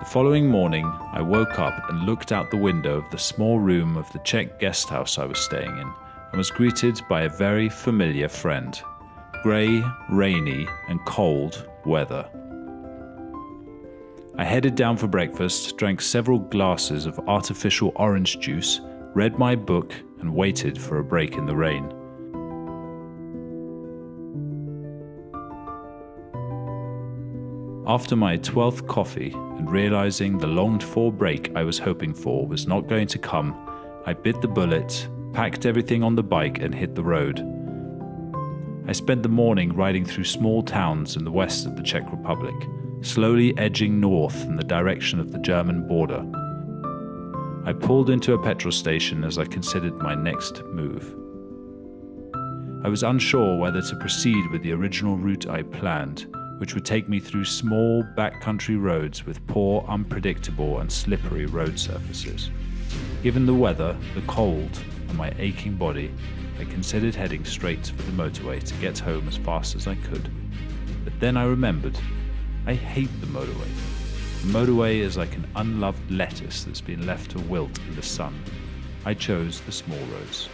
following morning, I woke up and looked out the window of the small room of the Czech guest house I was staying in and was greeted by a very familiar friend. Grey, rainy and cold weather. I headed down for breakfast, drank several glasses of artificial orange juice, read my book and waited for a break in the rain. After my 12th coffee and realizing the longed-for break I was hoping for was not going to come, I bit the bullet, packed everything on the bike and hit the road. I spent the morning riding through small towns in the west of the Czech Republic, slowly edging north in the direction of the German border. I pulled into a petrol station as I considered my next move. I was unsure whether to proceed with the original route I planned, which would take me through small backcountry roads with poor, unpredictable and slippery road surfaces. Given the weather, the cold, and my aching body, I considered heading straight for the motorway to get home as fast as I could. But then I remembered, I hate the motorway. The motorway is like an unloved lettuce that's been left to wilt in the sun. I chose the small roads.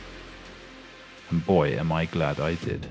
And boy, am I glad I did.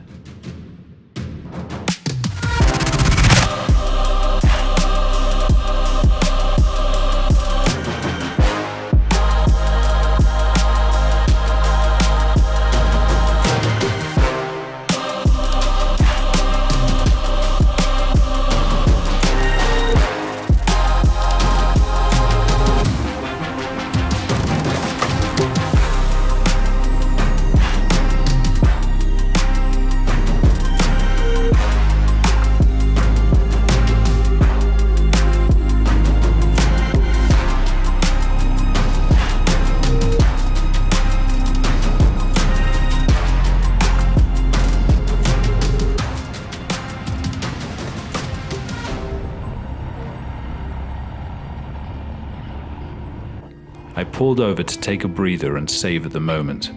I pulled over to take a breather and savor the moment.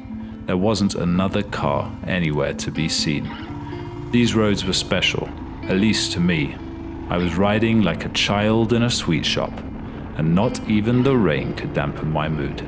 There wasn't another car anywhere to be seen. These roads were special, at least to me. I was riding like a child in a sweet shop, and not even the rain could dampen my mood.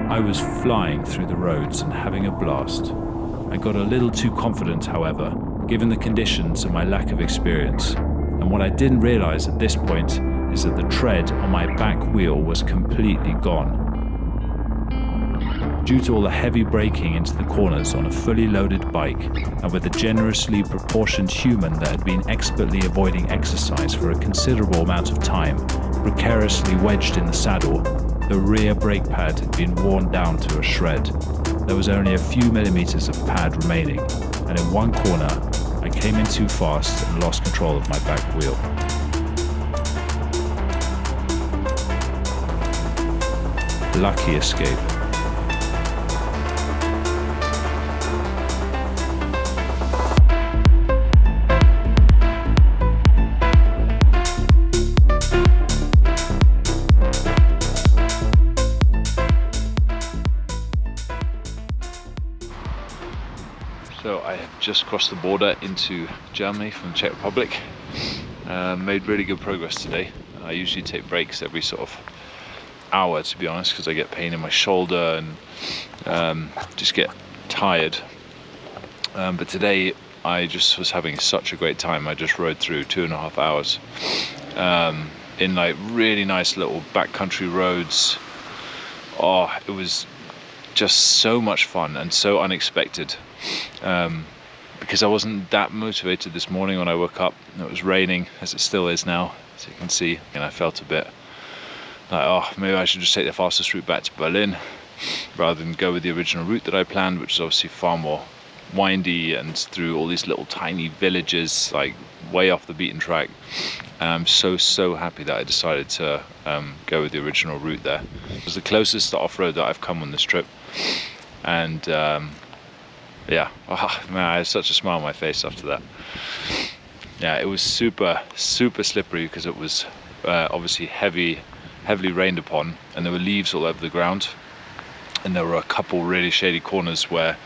I was flying through the roads and having a blast. I got a little too confident, however, given the conditions and my lack of experience. And what I didn't realize at this point is that the tread on my back wheel was completely gone. Due to all the heavy braking into the corners on a fully loaded bike, and with a generously proportioned human that had been expertly avoiding exercise for a considerable amount of time, precariously wedged in the saddle, the rear brake pad had been worn down to a shred. There was only a few millimeters of pad remaining, and in one corner, I came in too fast and lost control of my back wheel. Lucky escape. So I have just crossed the border into Germany from the Czech Republic. Made really good progress today. I usually take breaks every sort of hour, to be honest, because I get pain in my shoulder and just get tired. But today I just was having such a great time. I just rode through 2.5 hours in like really nice little backcountry roads. Oh, it was just so much fun and so unexpected, because I wasn't that motivated this morning when I woke up. It was raining, as it still is now, as you can see, and I felt a bit like, oh, maybe I should just take the fastest route back to Berlin rather than go with the original route that I planned, which is obviously far more windy and through all these little tiny villages, like way off the beaten track. And I'm so happy that I decided to go with the original route there. It was the closest to off-road that I've come on this trip, and yeah, oh, man, I had such a smile on my face after that. Yeah, it was super slippery because it was obviously heavily rained upon, and there were leaves all over the ground. And there were a couple really shady corners where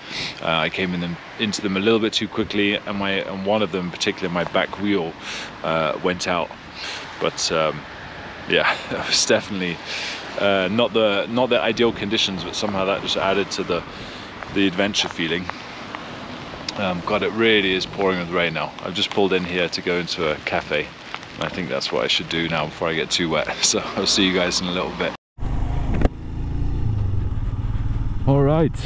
I came into them a little bit too quickly, and one of them, particularly my back wheel, went out. But yeah, it was definitely not the ideal conditions, but somehow that just added to the adventure feeling. God, it really is pouring with rain now. I've just pulled in here to go into a cafe, and I think that's what I should do now before I get too wet. So I'll see you guys in a little bit. All right,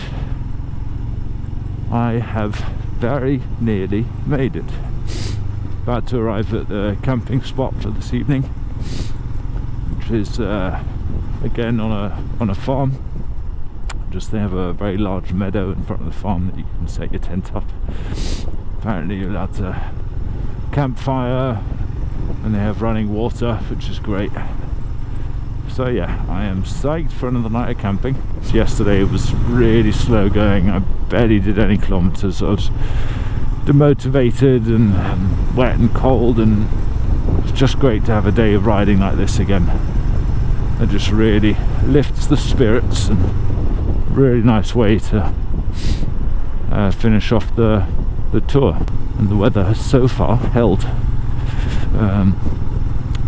I have very nearly made it. About to arrive at the camping spot for this evening, which is again on a farm. Just they have a very large meadow in front of the farm that you can set your tent up. Apparently you're allowed to campfire, and they have running water, which is great. So yeah, I am psyched for another night of camping. Yesterday it was really slow going. I barely did any kilometers. I was demotivated and wet and cold, and it's just great to have a day of riding like this again. It just really lifts the spirits, and really nice way to finish off the tour. And the weather has so far held,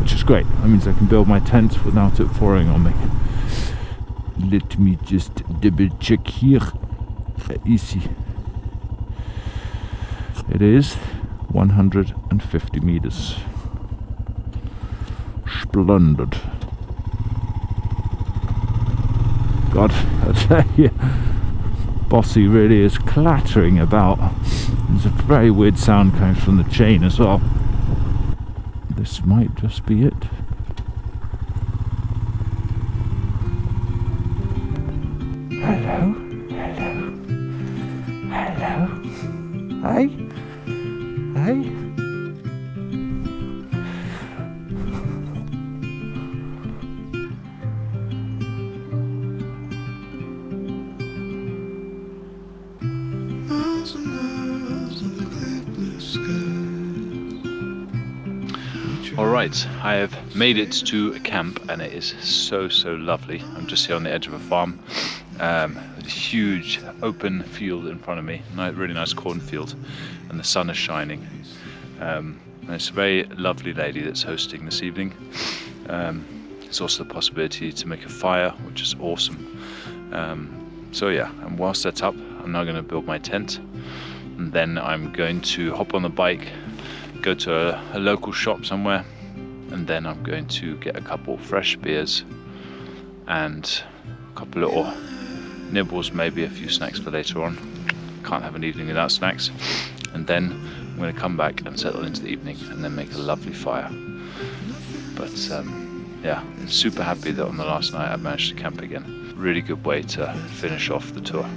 which is great. That means I can build my tent without it pouring on me. Let me just double check here. Easy. It is 150 meters. Splendid. God, I tell you, Bossy really is clattering about. There's a very weird sound coming from the chain as well. This might just be it. Hello, hello, hello. Hey, hey. Alright, I have made it to a camp, and it is so lovely. I'm just here on the edge of a farm, with a huge open field in front of me, really nice cornfield, and the sun is shining. And it's a very lovely lady that's hosting this evening. There's also the possibility to make a fire, which is awesome. So yeah, I'm well set up. I'm now going to build my tent, and then I'm going to hop on the bike, go to a local shop somewhere, and then I'm going to get a couple fresh beers and a couple little nibbles, maybe a few snacks for later on. Can't have an evening without snacks. And then I'm going to come back and settle into the evening, and then make a lovely fire. But yeah, I'm super happy that on the last night I managed to camp again. Really good way to finish off the tour.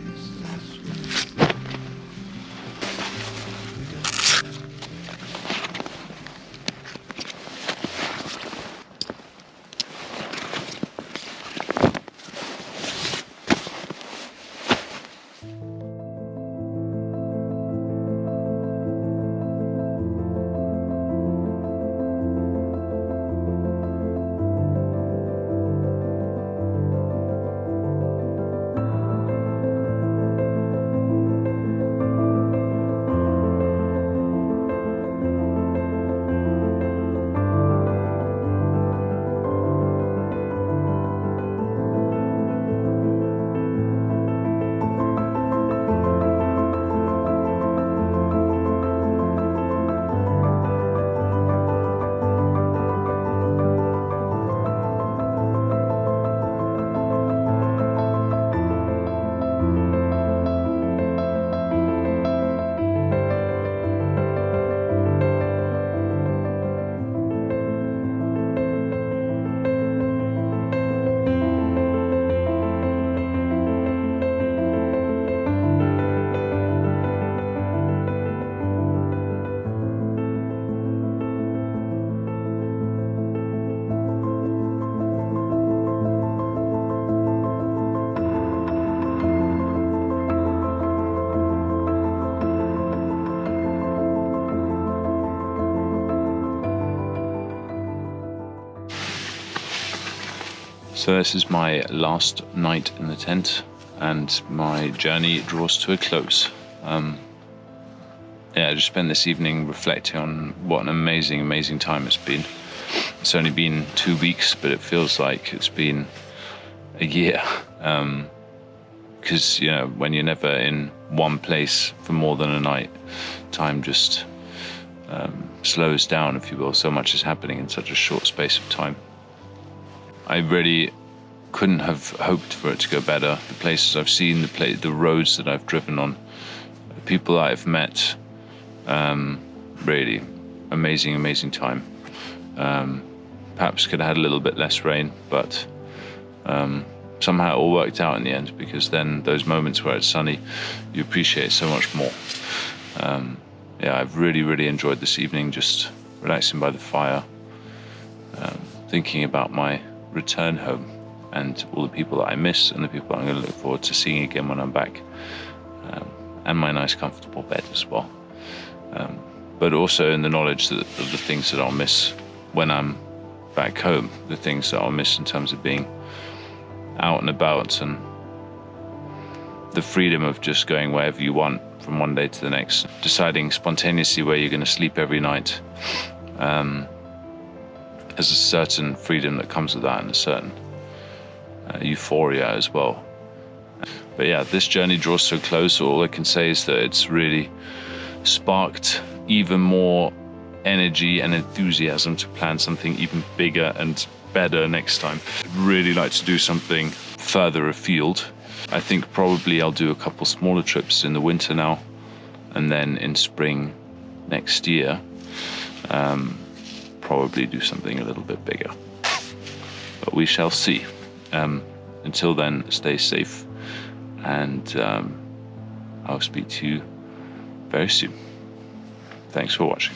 So this is my last night in the tent, and my journey draws to a close. I just spent this evening reflecting on what an amazing time it's been. It's only been 2 weeks, but it feels like it's been a year. Because, you know, when you're never in one place for more than a night, time just slows down, if you will. So much is happening in such a short space of time. I really couldn't have hoped for it to go better. The places I've seen, the roads that I've driven on, the people that I've met, really amazing time. Perhaps could have had a little bit less rain, but somehow it all worked out in the end, because then those moments where it's sunny, you appreciate it so much more. I've really enjoyed this evening, just relaxing by the fire, thinking about my return home and all the people that I miss and the people that I'm going to look forward to seeing again when I'm back, and my nice comfortable bed as well. But also in the knowledge of the things that I'll miss when I'm back home, the things that I'll miss in terms of being out and about, and the freedom of just going wherever you want from one day to the next, deciding spontaneously where you're going to sleep every night. There's a certain freedom that comes with that, and a certain euphoria as well. But yeah, this journey draws to a close, so all I can say is that it's really sparked even more energy and enthusiasm to plan something even bigger and better next time. I'd really like to do something further afield. I think probably I'll do a couple smaller trips in the winter now, and then in spring next year, probably do something a little bit bigger. But we shall see. Until then, stay safe, and I'll speak to you very soon. Thanks for watching.